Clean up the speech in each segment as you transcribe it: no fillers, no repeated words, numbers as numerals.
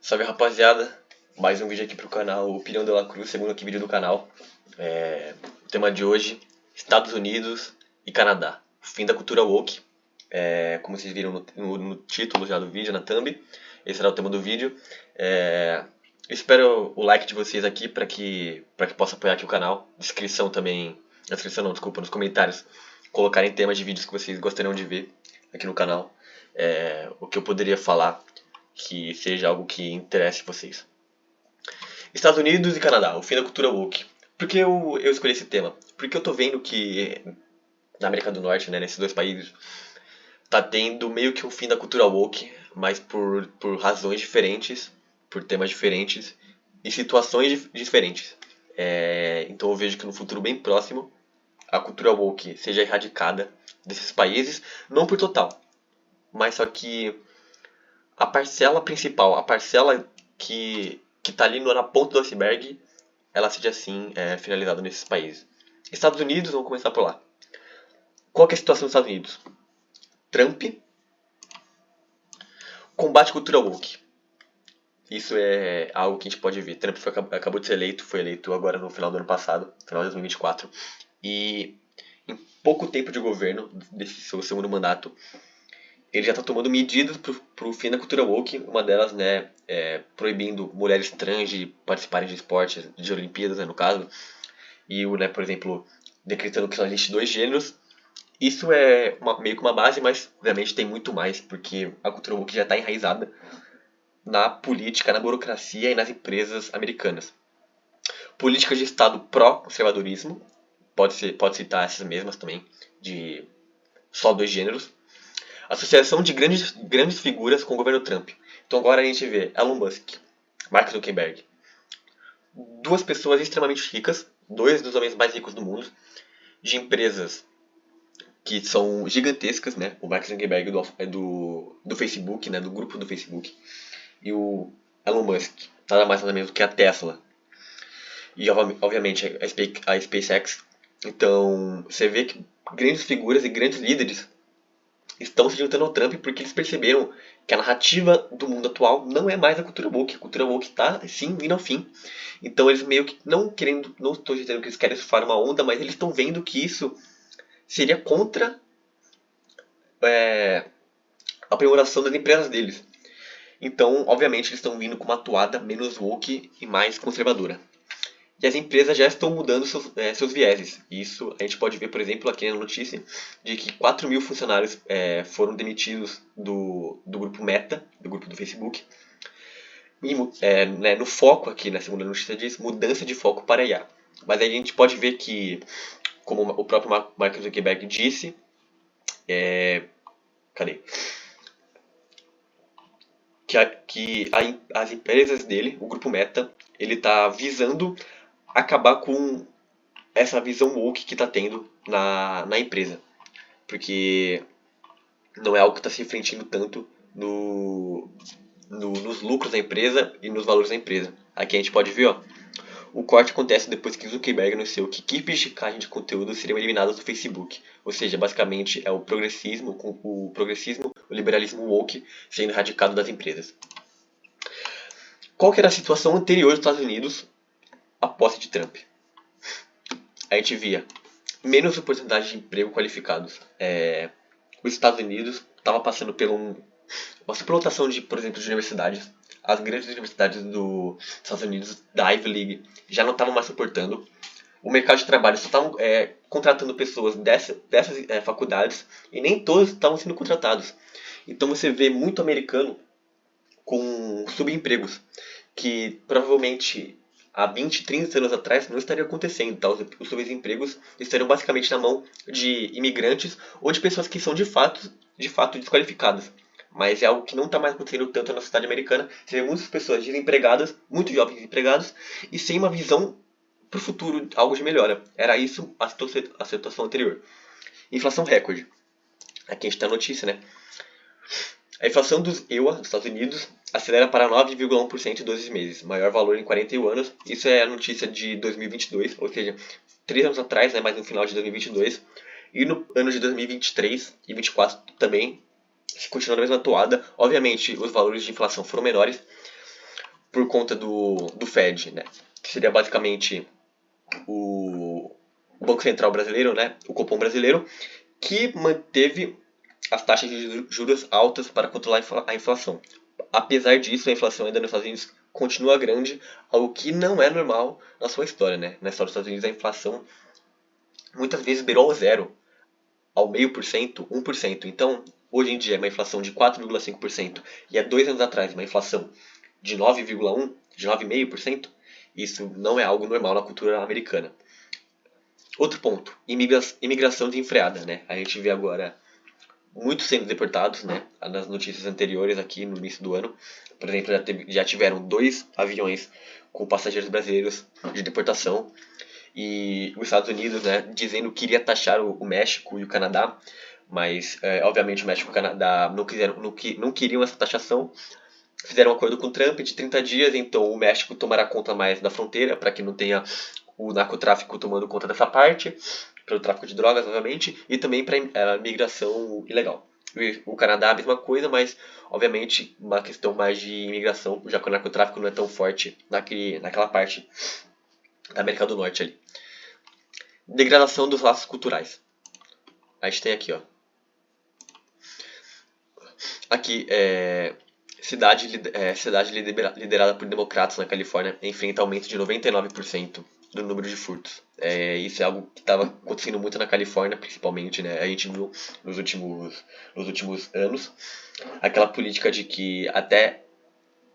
Salve rapaziada, mais um vídeo aqui pro canal Opinião de la Cruz, segundo aqui vídeo do canal. O tema de hoje, Estados Unidos e Canadá, fim da cultura woke. Como vocês viram no título já do vídeo, na thumb, esse será o tema do vídeo. Eu espero o like de vocês aqui para que possa apoiar aqui o canal. Descrição também, nos comentários, colocarem temas de vídeos que vocês gostariam de ver aqui no canal. O que eu poderia falar que seja algo que interesse vocês. Estados Unidos e Canadá, o fim da cultura woke. Por que eu escolhi esse tema? Porque eu tô vendo que na América do Norte, né, nesses dois países, tá tendo meio que um fim da cultura woke, mas por razões diferentes, por temas diferentes e situações diferentes. Então eu vejo que no futuro bem próximo a cultura woke seja erradicada desses países, não por total, mas só que a parcela principal, a parcela que está ali na ponta do iceberg, ela seja assim finalizada nesses países. Estados Unidos, vamos começar por lá. Qual que é a situação dos Estados Unidos? Trump combate a cultura woke. Isso é algo que a gente pode ver. Trump acabou de ser eleito, foi eleito agora no final do ano passado, final de 2024. E em pouco tempo de governo, desse seu segundo mandato, ele já está tomando medidas para o fim da cultura woke, uma delas, né, proibindo mulheres trans de participarem de esportes, de Olimpíadas, né, no caso, e, né, por exemplo, decretando que só existe dois gêneros. Isso é meio que uma base, mas obviamente tem muito mais, porque a cultura woke já está enraizada na política, na burocracia e nas empresas americanas. Políticas de Estado pró-conservadorismo, pode citar essas mesmas também, de só dois gêneros. Associação de grandes figuras com o governo Trump. Então agora a gente vê Elon Musk, Mark Zuckerberg. Duas pessoas extremamente ricas, dois dos homens mais ricos do mundo, de empresas que são gigantescas, né? O Mark Zuckerberg do Facebook, né? Do grupo do Facebook. E o Elon Musk, nada mais nada menos do que a Tesla. E obviamente a SpaceX. Então você vê que grandes figuras e grandes líderes estão se juntando ao Trump porque eles perceberam que a narrativa do mundo atual não é mais a cultura woke. A cultura woke está, sim, indo ao fim. Então eles meio que não estou dizendo que eles querem surfar uma onda, mas eles estão vendo que isso seria contra a aprimoração das empresas deles. Então, obviamente, eles estão vindo com uma toada menos woke e mais conservadora. E as empresas já estão mudando seus vieses. Isso a gente pode ver, por exemplo, aqui na notícia, de que 4 mil funcionários foram demitidos do grupo Meta, do grupo do Facebook. E no foco aqui, na segunda notícia diz, mudança de foco para IA. Mas aí a gente pode ver que, como o próprio Mark Zuckerberg disse, que as empresas dele, o grupo Meta, ele está visando acabar com essa visão woke que está tendo na empresa. Porque não é algo que está se refletindo tanto nos lucros da empresa e nos valores da empresa. Aqui a gente pode ver, o corte acontece depois que Zuckerberg anunciou que equipes de checagem de conteúdo seriam eliminadas do Facebook. Ou seja, basicamente é o progressismo, o liberalismo woke sendo erradicado das empresas. Qual que era a situação anterior dos Estados Unidos à posse de Trump? A gente via menos oportunidades de emprego qualificados. Os Estados Unidos estava passando por uma superlotação por exemplo, de universidades. As grandes universidades dos Estados Unidos, da Ivy League, já não estavam mais suportando. O mercado de trabalho só estavam contratando pessoas dessas faculdades e nem todos estavam sendo contratados. Então você vê muito americano com subempregos, que provavelmente há 20, 30 anos atrás não estaria acontecendo. Tá? Os subempregos estariam basicamente na mão de imigrantes ou de pessoas que são de fato desqualificadas. Mas é algo que não está mais acontecendo tanto na sociedade americana. Você vê muitas pessoas desempregadas, muitos jovens desempregados, e sem uma visão para o futuro, algo de melhora. Era isso a situação anterior. Inflação recorde. Aqui a gente tem a notícia, né? A inflação dos EUA, dos Estados Unidos, acelera para 9,1% em 12 meses, maior valor em 41 anos. Isso é a notícia de 2022, ou seja, 3 anos atrás, né, mas no final de 2022. E no ano de 2023 e 2024 também se continua na mesma toada. Obviamente, os valores de inflação foram menores, por conta do Fed, né? Que seria basicamente o Banco Central brasileiro, né? O Copom brasileiro, que manteve as taxas de juros altas para controlar a inflação. Apesar disso, a inflação ainda nos Estados Unidos continua grande, algo que não é normal na sua história, né? Na história dos Estados Unidos, a inflação muitas vezes beirou o zero, ao 0,5%, 1%. Então, hoje em dia, é uma inflação de 4,5% e há 2 anos atrás, uma inflação de 9,1%, de 9,5%, isso não é algo normal na cultura americana. Outro ponto, imigração desenfreada, né? A gente vê agora muitos sendo deportados, né? Nas notícias anteriores aqui no início do ano, por exemplo, já tiveram 2 aviões com passageiros brasileiros de deportação e os Estados Unidos, né, dizendo que iria taxar o México e o Canadá, mas obviamente o México e o Canadá não queriam essa taxação. Fizeram um acordo com o Trump de 30 dias, então o México tomará conta mais da fronteira para que não tenha o narcotráfico tomando conta dessa parte, pelo tráfico de drogas, obviamente, e também para a migração ilegal. O Canadá a mesma coisa, mas obviamente uma questão mais de imigração, já que o narcotráfico não é tão forte naquela parte da América do Norte ali. Degradação dos laços culturais. A gente tem aqui, ó. Aqui, cidade liderada por democratas na Califórnia enfrenta aumento de 99% do número de furtos. Isso é algo que estava acontecendo muito na Califórnia, principalmente, né? A gente viu nos últimos anos aquela política de que até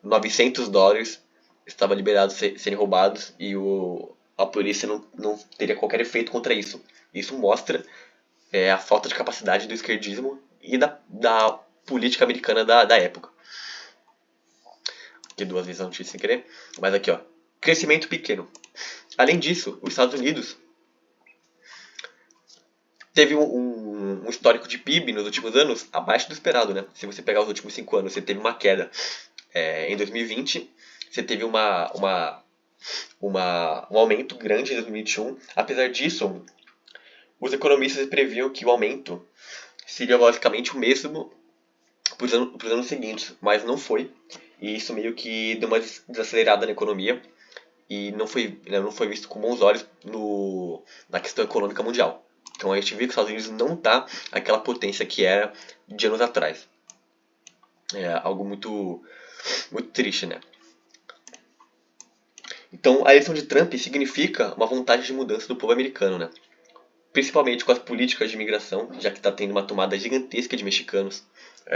$900 estava liberado serem roubados e a polícia não teria qualquer efeito contra isso. Isso mostra a falta de capacidade do esquerdismo e da política americana da época. Aqui 2 vezes a notícia sem querer. Mas aqui, ó. Crescimento pequeno. Além disso, os Estados Unidos teve um histórico de PIB nos últimos anos abaixo do esperado, né? Se você pegar os últimos 5 anos, você teve uma queda. Em 2020, você teve um aumento grande em 2021. Apesar disso, os economistas previam que o aumento seria basicamente o mesmo para os anos seguintes, mas não foi. E isso meio que deu uma desacelerada na economia e não foi visto com bons olhos na questão econômica mundial. Então a gente viu que os Estados Unidos não está aquela potência que era de anos atrás. É algo muito, muito triste, né? Então a eleição de Trump significa uma vontade de mudança do povo americano, né? Principalmente com as políticas de imigração, já que está tendo uma tomada gigantesca de mexicanos,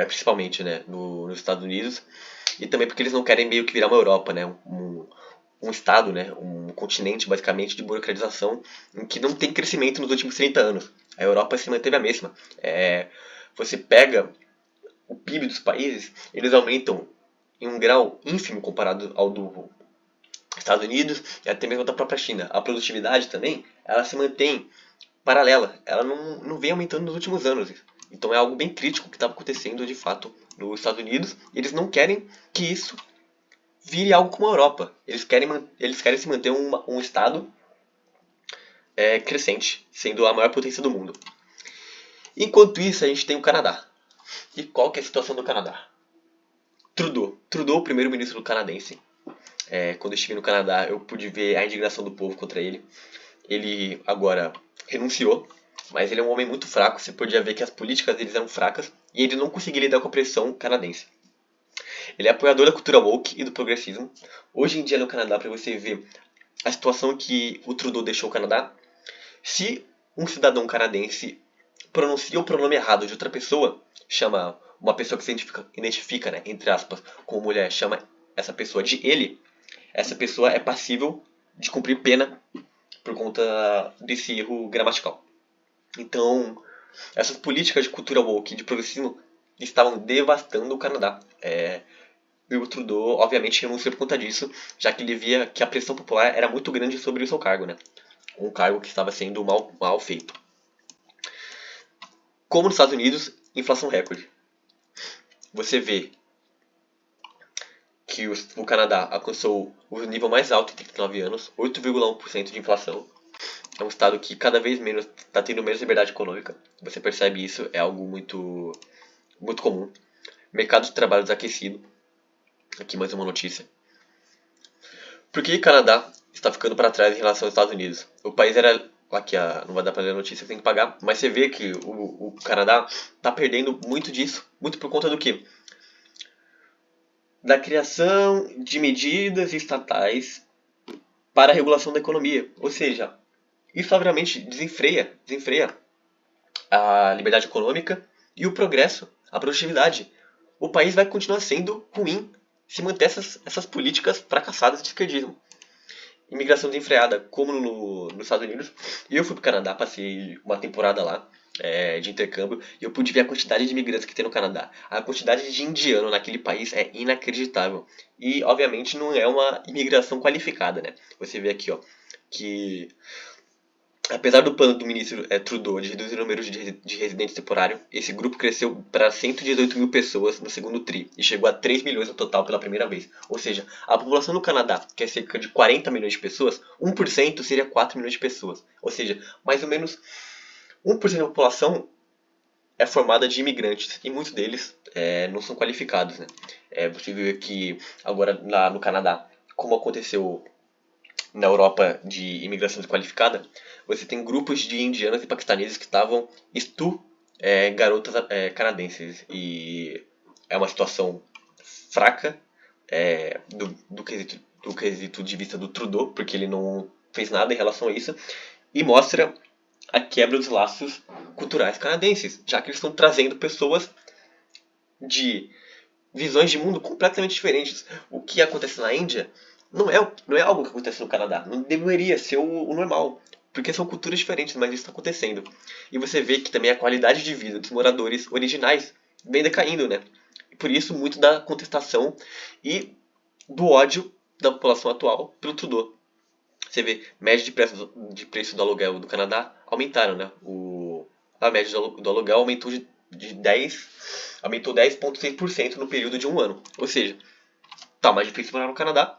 principalmente, né, nos Estados Unidos, e também porque eles não querem meio que virar uma Europa, né, um estado, né, um continente basicamente de burocratização em que não tem crescimento nos últimos 30 anos. A Europa se manteve a mesma. Você pega o PIB dos países, eles aumentam em um grau ínfimo comparado ao do Estados Unidos e até mesmo da própria China. A produtividade também, ela se mantém paralela, ela não vem aumentando nos últimos anos. Então é algo bem crítico que estava acontecendo de fato nos Estados Unidos. E eles não querem que isso vire algo como a Europa. Eles querem se manter um estado crescente, sendo a maior potência do mundo. Enquanto isso, a gente tem o Canadá. E qual que é a situação do Canadá? Trudeau, o primeiro-ministro canadense. Quando eu estive no Canadá, eu pude ver a indignação do povo contra ele. Ele agora renunciou, mas ele é um homem muito fraco. Você podia ver que as políticas deles eram fracas e ele não conseguia lidar com a pressão canadense. Ele é apoiador da cultura woke e do progressismo. Hoje em dia no Canadá, para você ver a situação que o Trudeau deixou o Canadá, se um cidadão canadense pronuncia o pronome errado de outra pessoa, chama uma pessoa que se identifica, né, entre aspas, como mulher, chama essa pessoa de ele, essa pessoa é passível de cumprir pena por conta desse erro gramatical. Então, essas políticas de cultura woke e de progressismo estavam devastando o Canadá. E o Trudeau, obviamente, renunciou por conta disso, já que ele via que a pressão popular era muito grande sobre o seu cargo, né? Um cargo que estava sendo mal feito. Como nos Estados Unidos, inflação recorde. Você vê que o Canadá alcançou o nível mais alto em 39 anos, 8,1% de inflação. É um estado que cada vez menos está tendo menos liberdade econômica. Você percebe isso, é algo muito, muito comum. Mercado de trabalho desaquecido. Aqui mais uma notícia. Por que o Canadá está ficando para trás em relação aos Estados Unidos? O país era... Aqui, não vai dar para ler a notícia, tem que pagar. Mas você vê que o Canadá está perdendo muito disso. Muito por conta do quê? Da criação de medidas estatais para a regulação da economia. Ou seja, isso obviamente desenfreia a liberdade econômica e o progresso, a produtividade. O país vai continuar sendo ruim se manter essas políticas fracassadas de esquerdismo. Imigração desenfreada, como nos Estados Unidos. Eu fui para o Canadá, passei uma temporada lá de intercâmbio e eu pude ver a quantidade de imigrantes que tem no Canadá. A quantidade de indiano naquele país é inacreditável. E, obviamente, não é uma imigração qualificada, né? Você vê aqui, ó, que apesar do plano do ministro Trudeau de reduzir o número de residentes temporários, esse grupo cresceu para 118 mil pessoas no segundo TRI e chegou a 3 milhões no total pela primeira vez. Ou seja, a população do Canadá, que é cerca de 40 milhões de pessoas, 1% seria 4 milhões de pessoas. Ou seja, mais ou menos 1% da população é formada de imigrantes e muitos deles não são qualificados. Né? Você viu que agora lá no Canadá, como aconteceu na Europa de imigração desqualificada, você tem grupos de indianos e paquistaneses que estavam garotas canadenses. E é uma situação fraca do quesito de vista do Trudeau, porque ele não fez nada em relação a isso, e mostra a quebra dos laços culturais canadenses, já que eles estão trazendo pessoas de visões de mundo completamente diferentes. O que acontece na Índia não é algo que acontece no Canadá. Não deveria ser o normal. Porque são culturas diferentes, mas isso está acontecendo. E você vê que também a qualidade de vida dos moradores originais vem decaindo, né? E por isso, muito da contestação e do ódio da população atual pelo Trudeau. Você vê, média de preço do aluguel do Canadá aumentaram, né? A média do aluguel aumentou aumentou 10,6% no período de um ano. Ou seja, tá mais difícil morar no Canadá,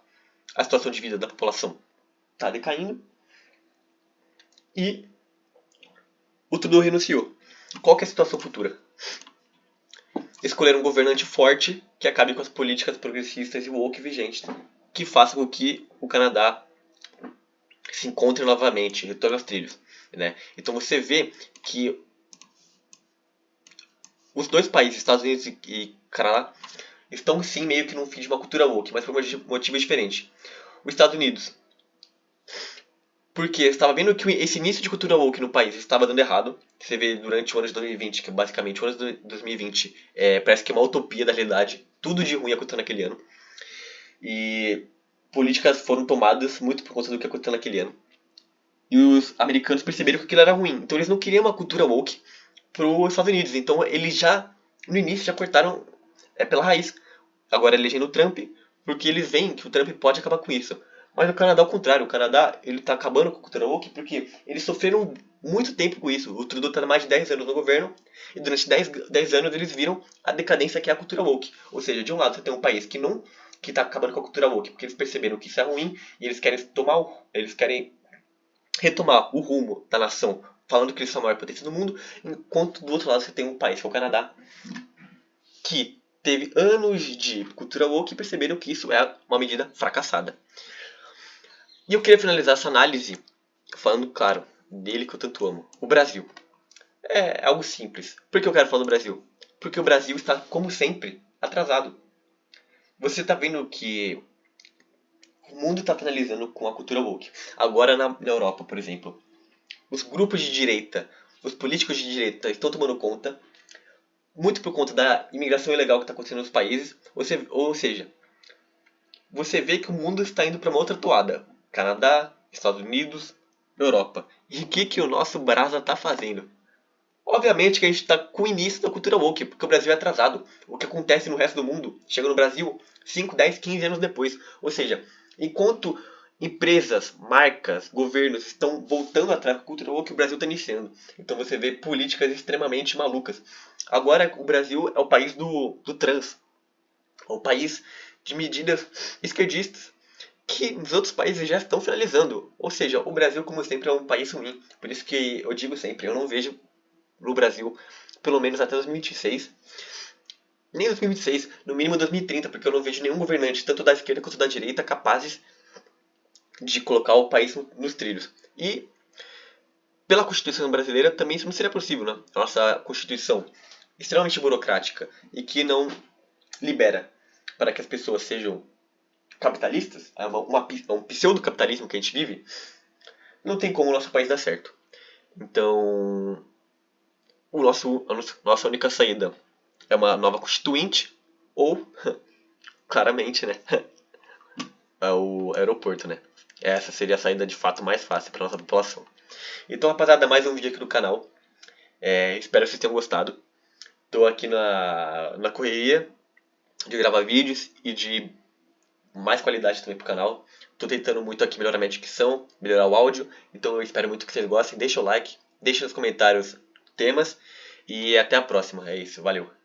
a situação de vida da população está decaindo e o Trudeau renunciou. Qual que é a situação futura? Escolher um governante forte que acabe com as políticas progressistas e woke vigentes, que faça com que o Canadá se encontre novamente, retorne aos trilhos. Né? Então você vê que os dois países, Estados Unidos e Canadá, estão sim meio que num fim de uma cultura woke, mas por motivos diferentes. Os Estados Unidos, porque estava vendo que esse início de cultura woke no país estava dando errado. Você vê durante o ano de 2020, que basicamente o ano de 2020 parece que é uma utopia da realidade. Tudo de ruim aconteceu naquele ano. E políticas foram tomadas muito por conta do que aconteceu naquele ano. E os americanos perceberam que aquilo era ruim. Então eles não queriam uma cultura woke para os Estados Unidos. Então eles já, no início, já cortaram pela raiz. Agora elegendo o Trump, porque eles veem que o Trump pode acabar com isso. Mas o Canadá, ao contrário, o Canadá ele tá acabando com a cultura woke porque eles sofreram muito tempo com isso. O Trudeau está há mais de 10 anos no governo e durante 10 anos eles viram a decadência que é a cultura woke. Ou seja, de um lado você tem um país que está acabando com a cultura woke porque eles perceberam que isso é ruim e eles querem retomar o rumo da nação falando que eles são a maior potência do mundo, enquanto do outro lado você tem um país que é o Canadá que teve anos de cultura woke e perceberam que isso é uma medida fracassada. E eu queria finalizar essa análise falando, claro, dele que eu tanto amo. O Brasil. É algo simples. Por que eu quero falar do Brasil? Porque o Brasil está, como sempre, atrasado. Você está vendo que o mundo está analisando com a cultura woke. Agora na Europa, por exemplo, os grupos de direita, os políticos de direita estão tomando conta, muito por conta da imigração ilegal que está acontecendo nos países. Ou seja, você vê que o mundo está indo para uma outra toada. Canadá, Estados Unidos, Europa. E o que o nosso Brasa está fazendo? Obviamente que a gente está com o início da cultura woke, porque o Brasil é atrasado. O que acontece no resto do mundo chega no Brasil 5, 10, 15 anos depois. Ou seja, enquanto empresas, marcas, governos estão voltando atrás da cultura woke, o Brasil está iniciando. Então você vê políticas extremamente malucas. Agora o Brasil é o país do trans. É o país de medidas esquerdistas que os outros países já estão finalizando. Ou seja, o Brasil, como sempre, é um país ruim. Por isso que eu digo sempre, eu não vejo no Brasil, pelo menos até 2026, nem 2026, no mínimo 2030, porque eu não vejo nenhum governante, tanto da esquerda quanto da direita, capazes de colocar o país nos trilhos. E pela Constituição brasileira também isso não seria possível, né? A nossa Constituição extremamente burocrática e que não libera para que as pessoas sejam capitalistas, é um pseudo-capitalismo que a gente vive, não tem como o nosso país dar certo. Então, nossa única saída é uma nova constituinte ou, claramente, né, é o aeroporto, né? Essa seria a saída de fato mais fácil para nossa população. Então, rapaziada, mais um vídeo aqui do canal. Espero que vocês tenham gostado. Estou aqui na correria de gravar vídeos e de mais qualidade também pro canal. Tô tentando muito aqui melhorar minha dicção, melhorar o áudio, então eu espero muito que vocês gostem. Deixa o like, deixa nos comentários temas e até a próxima. É isso, valeu!